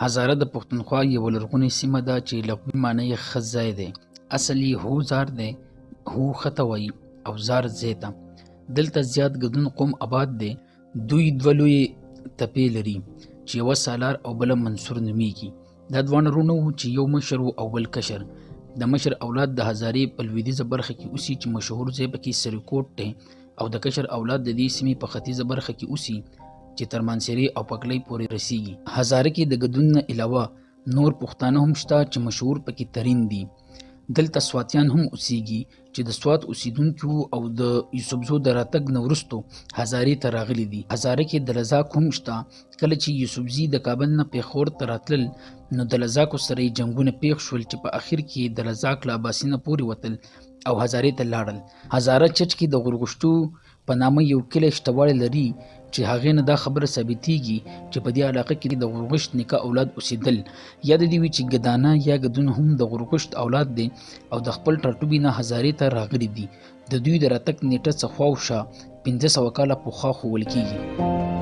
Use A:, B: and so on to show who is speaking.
A: هزاره د پښتونخوا یوه لرغونې سیمه ده چې لغوي معنی یې ښه ځای دی. اصل یې هوزار دی، هو ښه ته وایي او زار ځای ته. دلته زیات ګډون قوم آباد دی. دوی دوه لویې تپې لري چې یوه سالار او بله منصور نومیږي. دا دواړه وروڼه وو چې یو مشر و او بل کشر. د مشر اولاد د هزارې په لویدیځه برخه کې اوسي چې مشهور ځای پکې سریکوټ دی، او د کشر اولاد د دې سیمې په ختیځه برخه کې اوسي چې تر مانسیري او پګلۍ پورې رسیږي. هزاره کې د ګډون نه علاوه نور پښتانه هم شته چې مشهور پکې ترین دي. دلته سواتیان هم اوسیږي چې د سوات اوسیدونکي وو او د یوسفزو د راتګ نه وروستو هزارې ته راغلي دي. هزاره کې د لزاک هم شته. کله چې یوسفزي د کابل نه پیښور ته راتلل نو د لزاکو سره یې جنګونه پیښ شول چې په اخر کې د لزاک له اباسینه پورې وتل او هزارې ته لاړل. هزاره چچ کې د غورغشتو په نامه یو کلی شتوالی لري چې هغې نه دا خبره ثابتېږي چې په دې علاقه کې د غورغشت نیکه اولاد اوسېدل. یا د دې وي چې ګدانه یا ګدون هم د غورغشت اولاد دی او د خپل ټاټوبي نه هزارې ته راغلي دي. د دوی د راتګ نیټه څه خواوشا 1500 کاله پخوا ښوول کېږي.